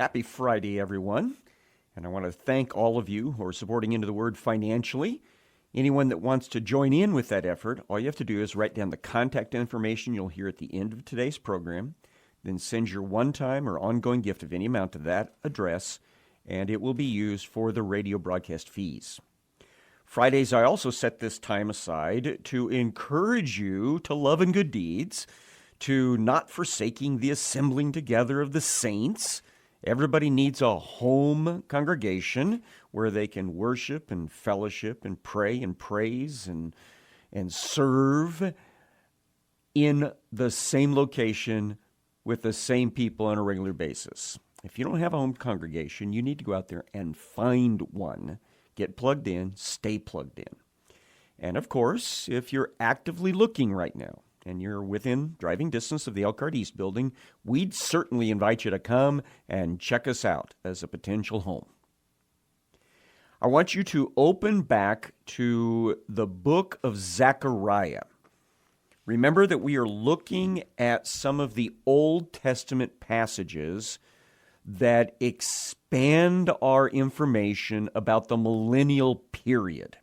Happy Friday, everyone. And I want to thank all of you who are supporting Into the Word financially. Anyone that wants to join in with that effort, all you have to do is write down the contact information you'll hear at the end of today's program, then send your one-time or ongoing gift of any amount to that address, and it will be used for the radio broadcast fees. Fridays, I also set this time aside to encourage you to love and good deeds, to not forsaking the assembling together of the saints. Everybody needs a home congregation where they can worship and fellowship and pray and praise and serve in the same location with the same people on a regular basis. If you don't have a home congregation, you need to go out there and find one. Get plugged in, stay plugged in. And of course, if you're actively looking right now, and you're within driving distance of the Elkhart East building, we'd certainly invite you to come and check us out as a potential home. I want you to open back to the book of Zechariah. Remember that we are looking at some of the Old Testament passages that expand our information about the millennial period.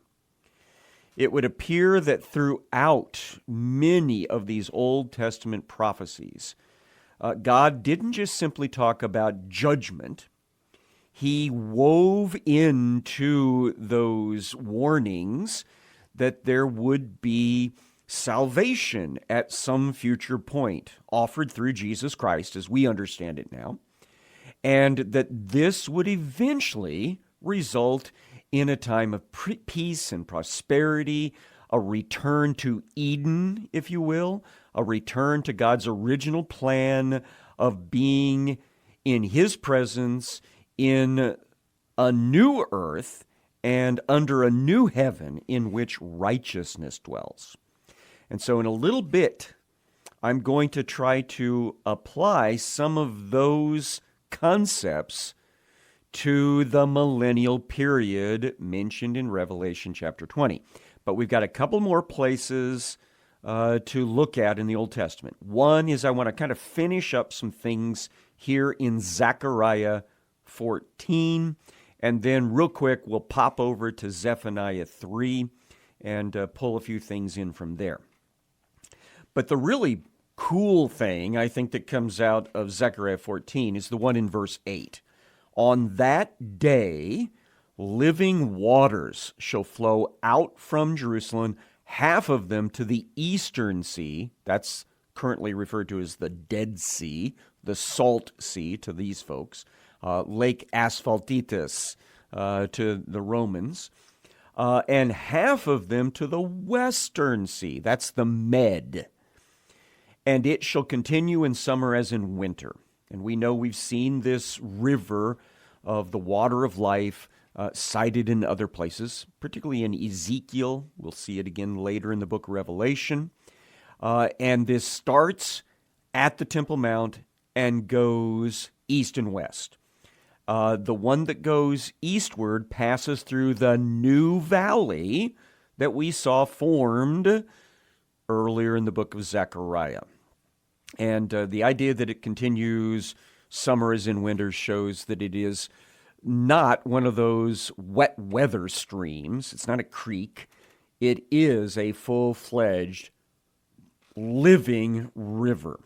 It would appear that throughout many of these Old Testament prophecies, God didn't just simply talk about judgment. He wove into those warnings that there would be salvation at some future point, offered through Jesus Christ, as we understand it now, and that this would eventually result in a time of peace and prosperity, a return to Eden, if you will, a return to God's original plan of being in His presence in a new earth and under a new heaven in which righteousness dwells. And so in a little bit, I'm going to try to apply some of those concepts to the millennial period mentioned in Revelation chapter 20. But we've got a couple more places to look at in the Old Testament. One is I want to kind of finish up some things here in Zechariah 14, and then real quick we'll pop over to Zephaniah 3 and pull a few things in from there. But the really cool thing, I think, that comes out of Zechariah 14 is the one in verse 8. On that day, living waters shall flow out from Jerusalem, half of them to the eastern sea. That's currently referred to as the Dead Sea, the Salt Sea to these folks, Lake Asphaltitis to the Romans, and half of them to the western sea. That's the Med. And it shall continue in summer as in winter. And we know we've seen this river of the water of life cited in other places, particularly in Ezekiel. We'll see it again later in the book of Revelation. And this starts at the Temple Mount and goes east and west. The one that goes eastward passes through the new valley that we saw formed earlier in the book of Zechariah. And the idea that it continues summer as in winter shows that it is not one of those wet weather streams. It's not a creek. It is a full-fledged living river.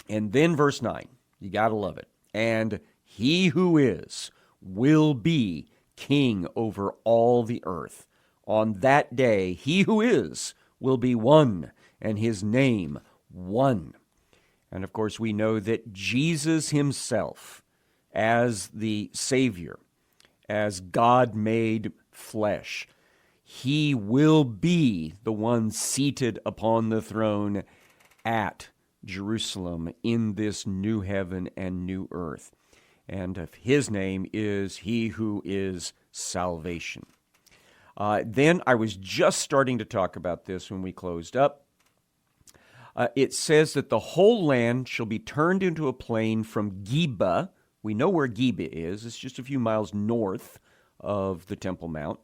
And then verse 9, you got to love it. And he who is will be king over all the earth. On that day, he who is will be one, and his name one. And of course, we know that Jesus himself, as the Savior, as God made flesh, he will be the one seated upon the throne at Jerusalem in this new heaven and new earth. And his name is He Who Is Salvation. Then I was just starting to talk about this when we closed up. It says that the whole land shall be turned into a plain from Geba. We know where Geba is. It's just a few miles north of the Temple Mount.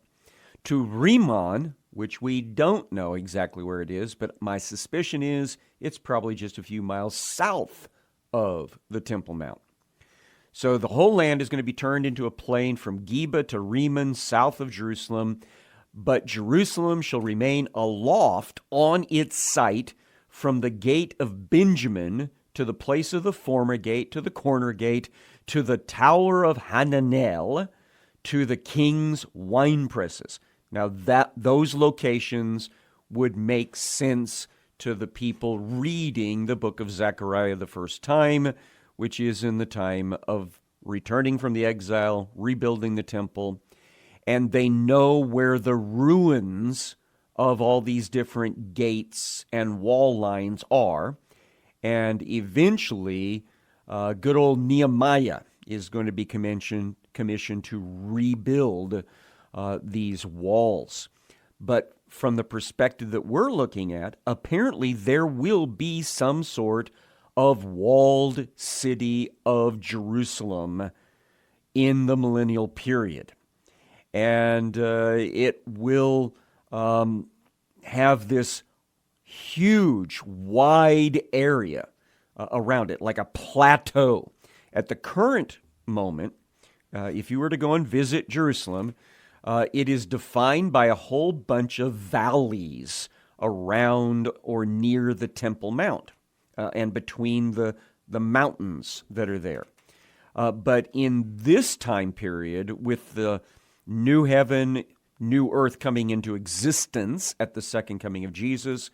To Rimmon, which we don't know exactly where it is, but my suspicion is it's probably just a few miles south of the Temple Mount. So the whole land is going to be turned into a plain from Geba to Rimmon, south of Jerusalem. But Jerusalem shall remain aloft on its site from the gate of Benjamin to the place of the former gate, to the corner gate, to the tower of Hananel, to the king's wine presses. Now those locations would make sense to the people reading the book of Zechariah the first time, which is in the time of returning from the exile, rebuilding the temple, and they know where the ruins of all these different gates and wall lines are. And eventually, good old Nehemiah is going to be commissioned to rebuild these walls. But from the perspective that we're looking at, apparently there will be some sort of walled city of Jerusalem in the millennial period. And it will have this huge, wide area around it, like a plateau. At the current moment, if you were to go and visit Jerusalem, it is defined by a whole bunch of valleys around or near the Temple Mount and between the mountains that are there. But in this time period, with the new heaven, new earth coming into existence at the second coming of Jesus,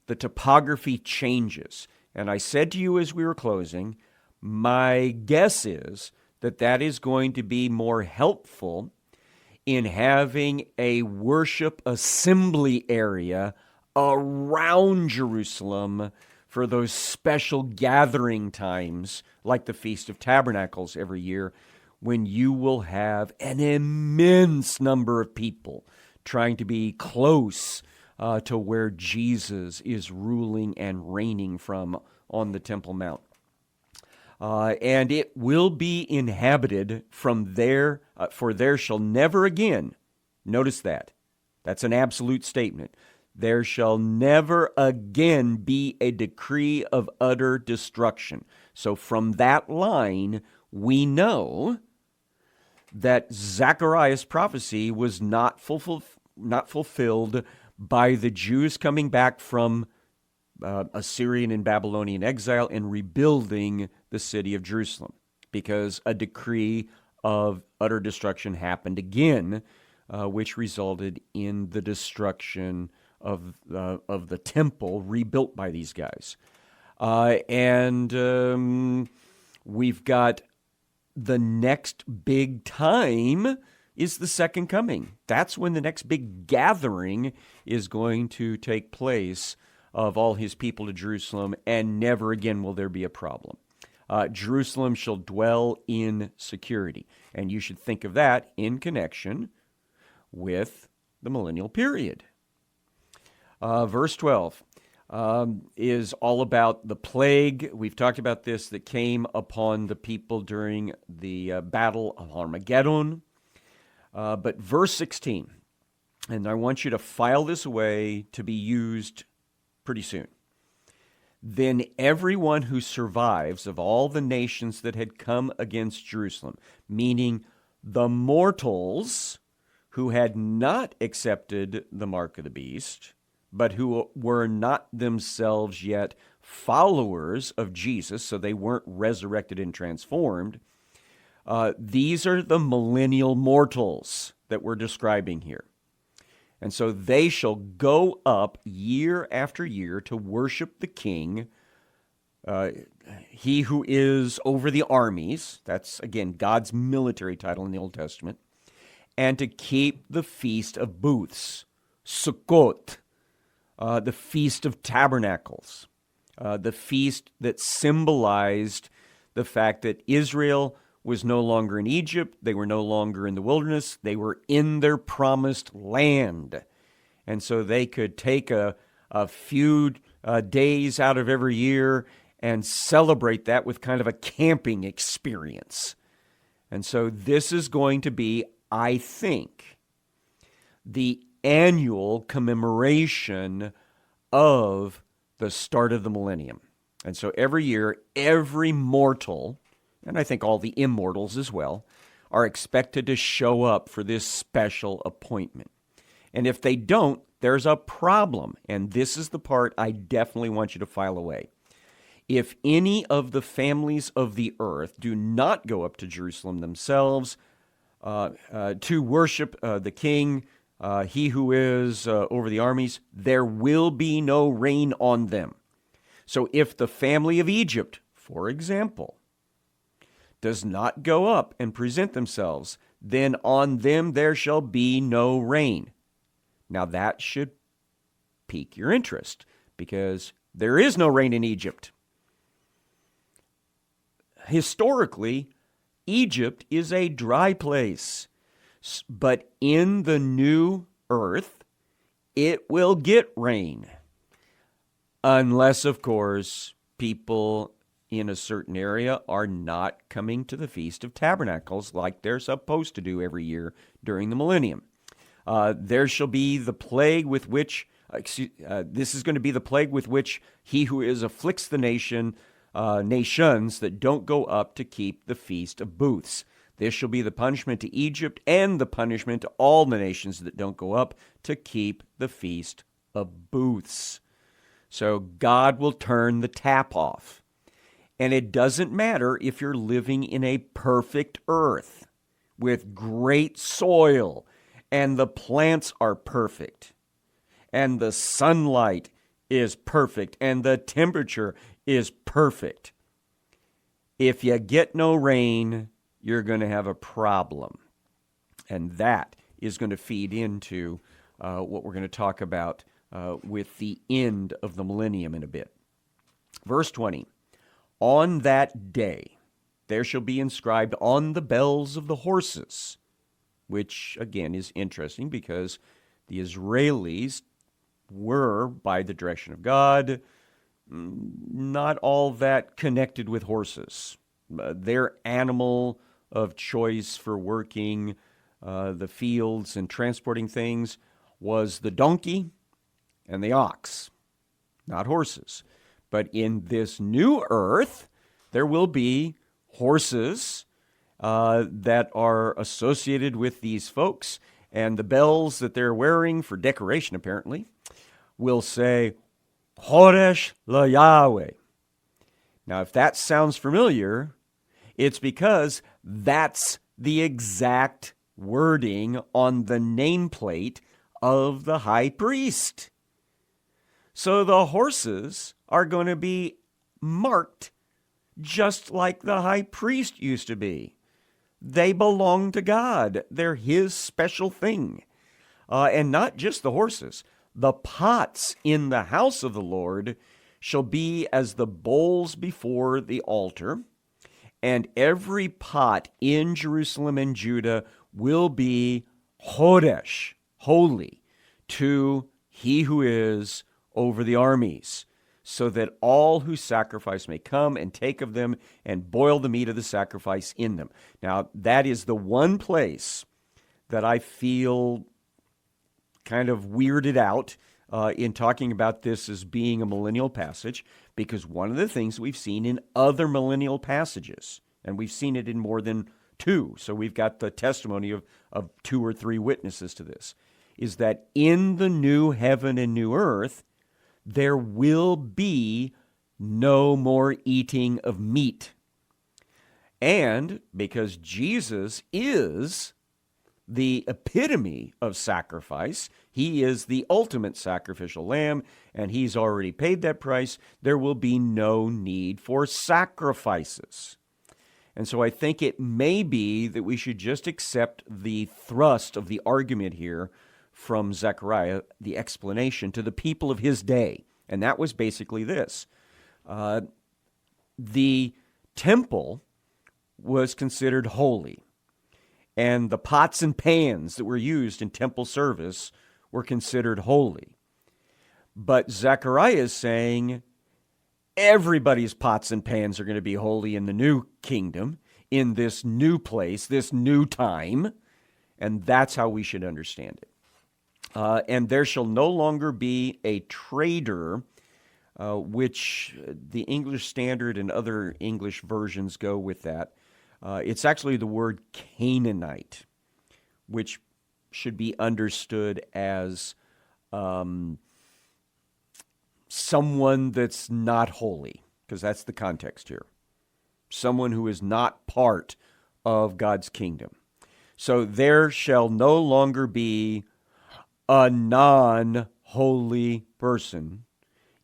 the topography changes. And I said to you as we were closing, my guess is that that is going to be more helpful in having a worship assembly area around Jerusalem for those special gathering times, like the Feast of Tabernacles every year, when you will have an immense number of people trying to be close to where Jesus is ruling and reigning from on the Temple Mount. And it will be inhabited from there, for there shall never again, notice that, that's an absolute statement, there shall never again be a decree of utter destruction. So from that line, we know that Zechariah's prophecy was not fulfilled by the Jews coming back from Assyrian and Babylonian exile and rebuilding the city of Jerusalem, because a decree of utter destruction happened again, which resulted in the destruction of the temple rebuilt by these guys. And we've got the next big time is the second coming. That's when the next big gathering is going to take place of all his people to Jerusalem, and never again will there be a problem. Jerusalem shall dwell in security. And you should think of that in connection with the millennial period. Verse 12 is all about the plague. We've talked about this that came upon the people during the battle of Armageddon. But verse 16, and I want you to file this away to be used pretty soon. Then everyone who survives of all the nations that had come against Jerusalem, meaning the mortals who had not accepted the mark of the beast, but who were not themselves yet followers of Jesus, so they weren't resurrected and transformed, these are the millennial mortals that we're describing here. And so they shall go up year after year to worship the king, he who is over the armies. That's, again, God's military title in the Old Testament. And to keep the Feast of Booths, Sukkot, the Feast of Tabernacles, the feast that symbolized the fact that Israel was no longer in Egypt, they were no longer in the wilderness, they were in their promised land. And so they could take a few days out of every year and celebrate that with kind of a camping experience. And so this is going to be, I think, the annual commemoration of the start of the millennium. And so every year, every mortal and I think all the immortals as well, are expected to show up for this special appointment. And if they don't, there's a problem. And this is the part I definitely want you to file away. If any of the families of the earth do not go up to Jerusalem themselves to worship the king, he who is over the armies, there will be no rain on them. So if the family of Egypt, for example, does not go up and present themselves, then on them there shall be no rain. Now that should pique your interest, because there is no rain in Egypt. Historically, Egypt is a dry place, but in the new earth, it will get rain. Unless, of course, people in a certain area are not coming to the Feast of Tabernacles like they're supposed to do every year during the millennium. There shall be the plague with which, this is going to be the plague with which he who is afflicts the nations that don't go up to keep the Feast of Booths. This shall be the punishment to Egypt and the punishment to all the nations that don't go up to keep the Feast of Booths. So God will turn the tap off. And it doesn't matter if you're living in a perfect earth with great soil and the plants are perfect and the sunlight is perfect and the temperature is perfect. If you get no rain, you're going to have a problem. And that is going to feed into what we're going to talk about with the end of the millennium in a bit. Verse 20, on that day there shall be inscribed on the bells of the horses, which again is interesting because the Israelis were, by the direction of God, not all that connected with horses. Their animal of choice for working the fields and transporting things was the donkey and the ox, not horses. But in this new earth, there will be horses that are associated with these folks, and the bells that they're wearing for decoration, apparently, will say, Chodesh LaYahweh. Now, if that sounds familiar, it's because that's the exact wording on the nameplate of the high priest. So the horses are going to be marked just like the high priest used to be. They belong to God. They're his special thing. And not just the horses. The pots in the house of the Lord shall be as the bowls before the altar, and every pot in Jerusalem and Judah will be Chodesh, holy, to he who is over the armies, so that all who sacrifice may come and take of them and boil the meat of the sacrifice in them. Now, that is the one place that I feel kind of weirded out in talking about this as being a millennial passage, because one of the things we've seen in other millennial passages, and we've seen it in more than two, so we've got the testimony of 2 or 3 witnesses to this, is that in the new heaven and new earth, there will be no more eating of meat. And because Jesus is the epitome of sacrifice, he is the ultimate sacrificial lamb, and he's already paid that price, there will be no need for sacrifices. And so I think it may be that we should just accept the thrust of the argument here from Zechariah, the explanation to the people of his day. And that was basically this. The temple was considered holy, and the pots and pans that were used in temple service were considered holy. But Zechariah is saying everybody's pots and pans are going to be holy in the new kingdom, in this new place, this new time, and that's how we should understand it. And there shall no longer be a trader which the English Standard and other English versions go with that. It's actually the word Canaanite, which should be understood as someone that's not holy, because that's the context here. Someone who is not part of God's kingdom. So there shall no longer be a non-holy person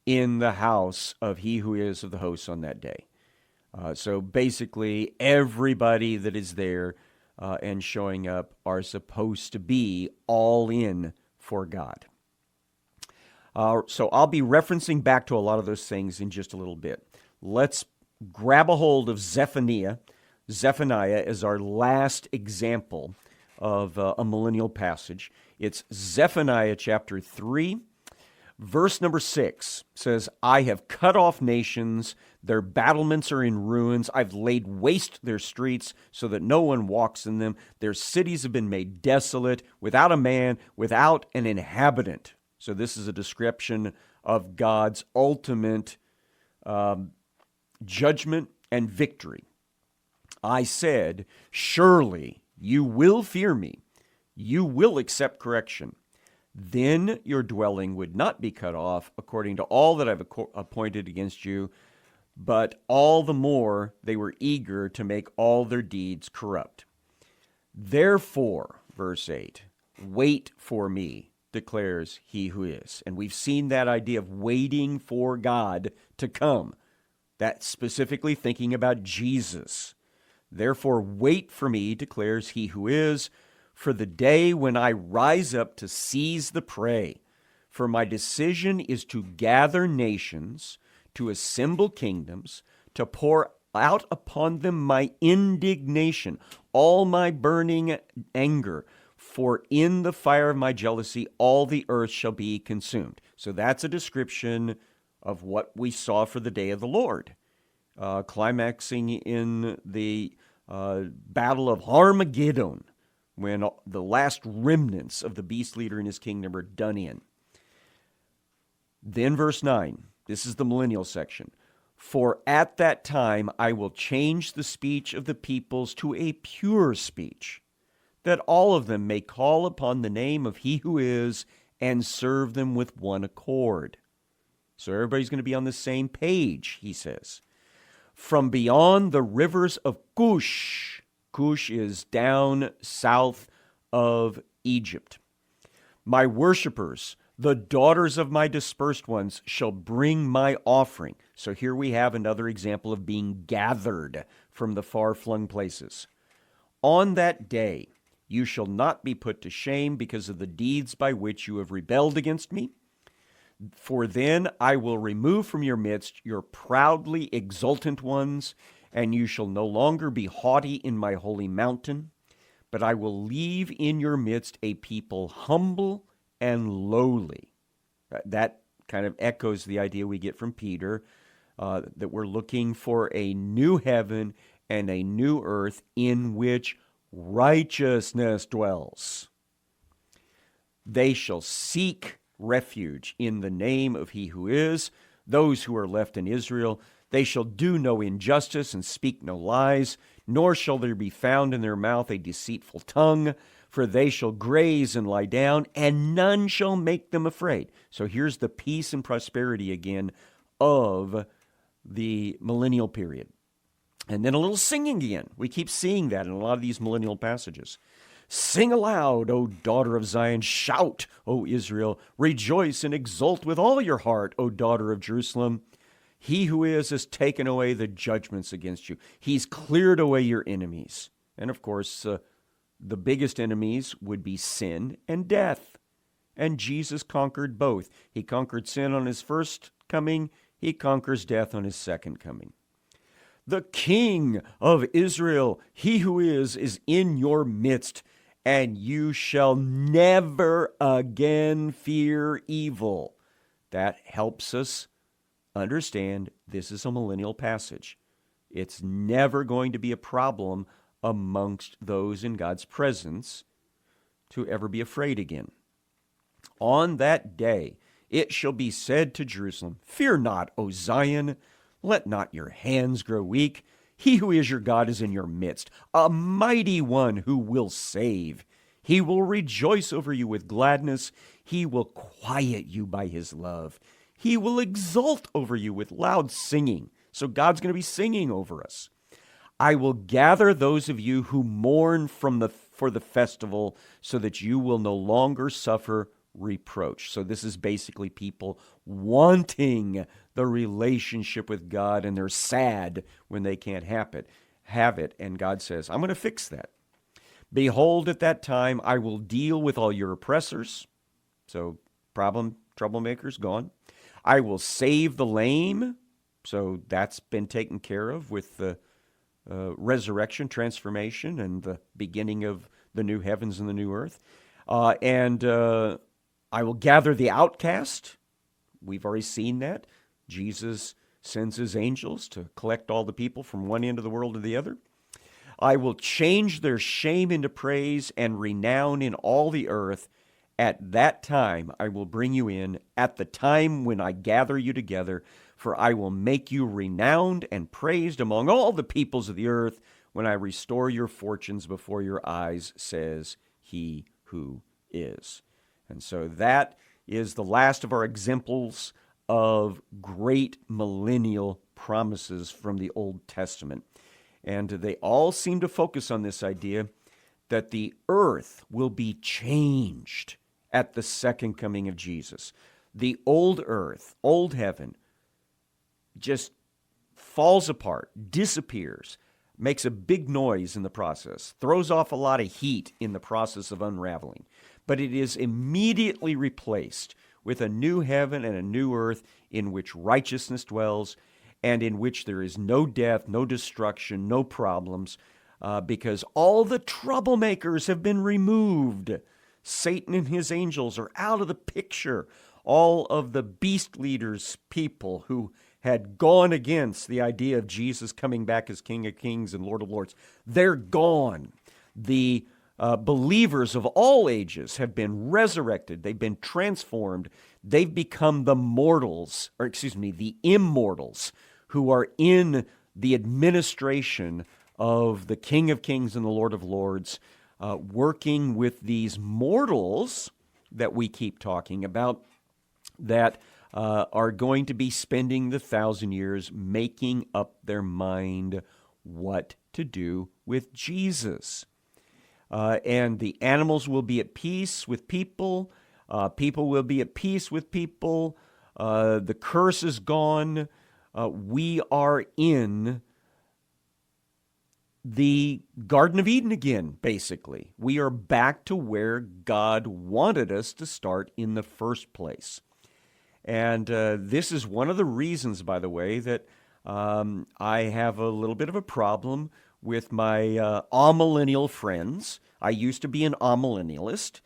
in the house of he who is of the hosts on that day. So basically, everybody that is there and showing up are supposed to be all in for God. So I'll be referencing back to a lot of those things in just a little bit. Let's grab a hold of Zephaniah. Zephaniah is our last example of a millennial passage. It's Zephaniah chapter 3, verse number 6 says, I have cut off nations, their battlements are in ruins. I've laid waste their streets so that no one walks in them. Their cities have been made desolate, without a man, without an inhabitant. So this is a description of God's ultimate judgment and victory. I said, surely you will fear me. You will accept correction. Then your dwelling would not be cut off according to all that I've appointed against you, but all the more they were eager to make all their deeds corrupt. Therefore, verse 8, wait for me, declares he who is. And we've seen that idea of waiting for God to come. That's specifically thinking about Jesus. Therefore, wait for me, declares he who is, for the day when I rise up to seize the prey. For my decision is to gather nations, to assemble kingdoms, to pour out upon them my indignation, all my burning anger. For in the fire of my jealousy, all the earth shall be consumed. So that's a description of what we saw for the day of the Lord, climaxing in the battle of Armageddon, when the last remnants of the beast leader and his kingdom are done in. Then verse 9, this is the millennial section. For at that time I will change the speech of the peoples to a pure speech, that all of them may call upon the name of he who is and serve them with one accord. So everybody's going to be on the same page, he says. From beyond the rivers of Cush. Cush is down south of Egypt. My worshipers, the daughters of my dispersed ones, shall bring my offering. So here we have another example of being gathered from the far-flung places. On that day, you shall not be put to shame because of the deeds by which you have rebelled against me. For then I will remove from your midst your proudly exultant ones, and you shall no longer be haughty in my holy mountain, but I will leave in your midst a people humble and lowly. That kind of echoes the idea we get from Peter, that we're looking for a new heaven and a new earth in which righteousness dwells. They shall seek refuge in the name of he who is, those who are left in Israel. They shall do no injustice and speak no lies, nor shall there be found in their mouth a deceitful tongue, for they shall graze and lie down, and none shall make them afraid. So here's the peace and prosperity again of the millennial period. And then a little singing again. We keep seeing that in a lot of these millennial passages. Sing aloud, O daughter of Zion. Shout, O Israel. Rejoice and exult with all your heart, O daughter of Jerusalem. He who is has taken away the judgments against you. He's cleared away your enemies. And of course, the biggest enemies would be sin and death. And Jesus conquered both. He conquered sin on his first coming. He conquers death on his second coming. The King of Israel, he who is in your midst, and you shall never again fear evil. That helps us understand this is a millennial passage. It's never going to be a problem amongst those in God's presence to ever be afraid again. On that day, It shall be said to Jerusalem, Fear not, O Zion, let not your hands grow weak. He who is your God is in your midst, a mighty one who will save. He will rejoice over you with gladness. He will quiet you by his love. He will exult over you with loud singing. So God's going to be singing over us. I will gather those of you who mourn for the festival so that you will no longer suffer reproach. So this is basically people wanting the relationship with God, and they're sad when they can't have it. And God says, I'm going to fix that. Behold, at that time, I will deal with all your oppressors. So troublemakers, gone. I will save the lame. So that's been taken care of with the resurrection, transformation, and the beginning of the new heavens and the new earth. And I will gather the outcast. We've already seen that. Jesus sends his angels to collect all the people from one end of the world to the other. I will change their shame into praise and renown in all the earth. At that time I will bring you in, at the time when I gather you together, for I will make you renowned and praised among all the peoples of the earth when I restore your fortunes before your eyes, says he who is. And so that is the last of our examples of great millennial promises from the Old Testament. And they all seem to focus on this idea that the earth will be changed at the second coming of Jesus. The old earth, old heaven, just falls apart, disappears, makes a big noise in the process, throws off a lot of heat in the process of unraveling. But it is immediately replaced with a new heaven and a new earth in which righteousness dwells and in which there is no death, no destruction, no problems, because all the troublemakers have been removed. Satan and his angels are out of the picture. All of the beast leaders, people who had gone against the idea of Jesus coming back as King of Kings and Lord of Lords, they're gone. The believers of all ages have been resurrected. They've been transformed. They've become the immortals who are in the administration of the King of Kings and the Lord of Lords, working with these mortals that we keep talking about that are going to be spending the 1,000 years making up their mind what to do with Jesus. And the animals will be at peace with people. People will be at peace with people. The curse is gone. We are in the Garden of Eden again, basically. We are back to where God wanted us to start in the first place. And this is one of the reasons, by the way, that I have a little bit of a problem with my amillennial friends. I used to be an amillennialist,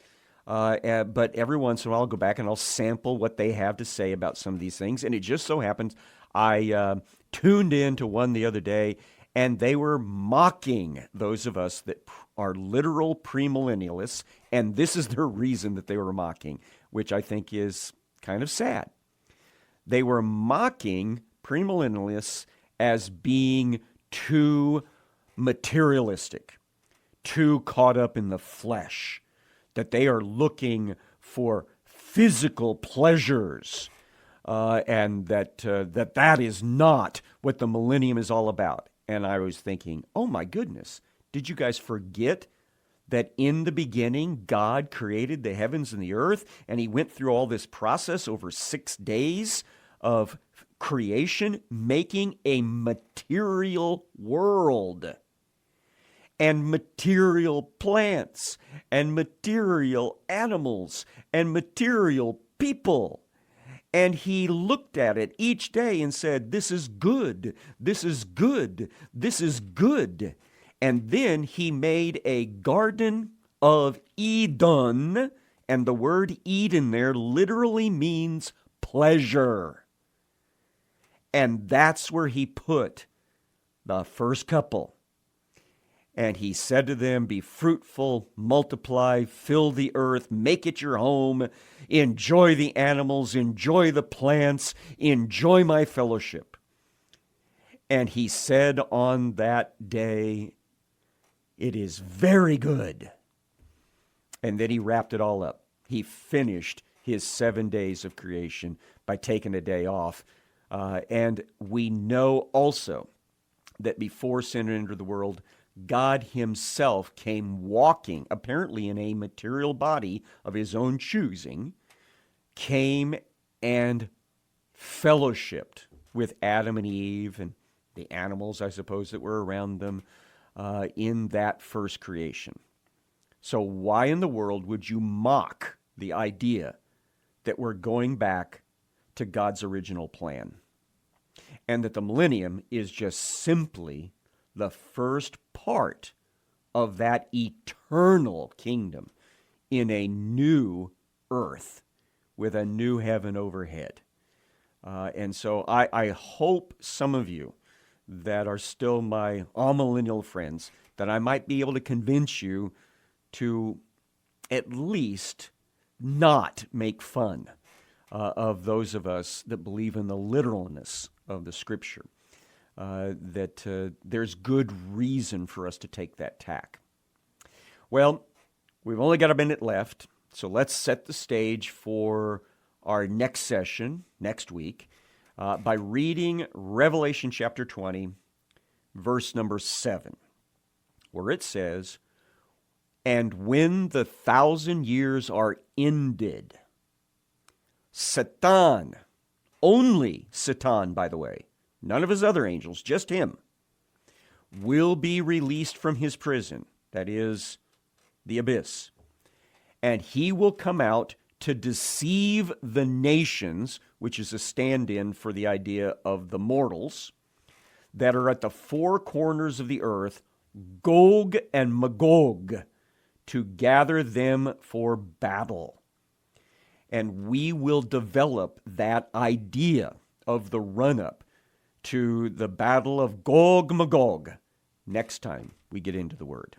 but every once in a while I'll go back and I'll sample what they have to say about some of these things. And it just so happens I tuned in to one the other day, and they were mocking those of us that are literal premillennialists, and this is their reason that they were mocking, which I think is kind of sad. They were mocking premillennialists as being too materialistic, too caught up in the flesh, that they are looking for physical pleasures, and that is not what the millennium is all about. And I was thinking, oh my goodness, did you guys forget that in the beginning God created the heavens and the earth, and he went through all this process over 6 days of creation, making a material world and material plants and material animals and material people. And he looked at it each day and said, this is good, this is good, this is good. And then he made a Garden of Eden, and the word Eden there literally means pleasure. And that's where he put the first couple. And he said to them, be fruitful, multiply, fill the earth, make it your home, enjoy the animals, enjoy the plants, enjoy my fellowship. And he said on that day, it is very good. And then he wrapped it all up. He finished his 7 days of creation by taking a day off. And we know also that before sin entered the world, God himself came walking, apparently in a material body of his own choosing, came and fellowshiped with Adam and Eve and the animals, I suppose, that were around them in that first creation. So why in the world would you mock the idea that we're going back to God's original plan? And that the millennium is just simply the first part of that eternal kingdom in a new earth with a new heaven overhead. And so I hope some of you that are still my amillennial friends, that I might be able to convince you to at least not make fun of those of us that believe in the literalness of the Scripture. That there's good reason for us to take that tack. Well, we've only got a minute left, so let's set the stage for our next session next week by reading Revelation chapter 20, verse number 7, where it says, and when the 1,000 years are ended, Satan, only Satan, by the way, none of his other angels, just him, will be released from his prison, that is, the abyss. And he will come out to deceive the nations, which is a stand-in for the idea of the mortals, that are at the four corners of the earth, Gog and Magog, to gather them for battle. And we will develop that idea of the run-up to the battle of Gog Magog next time we get into the Word.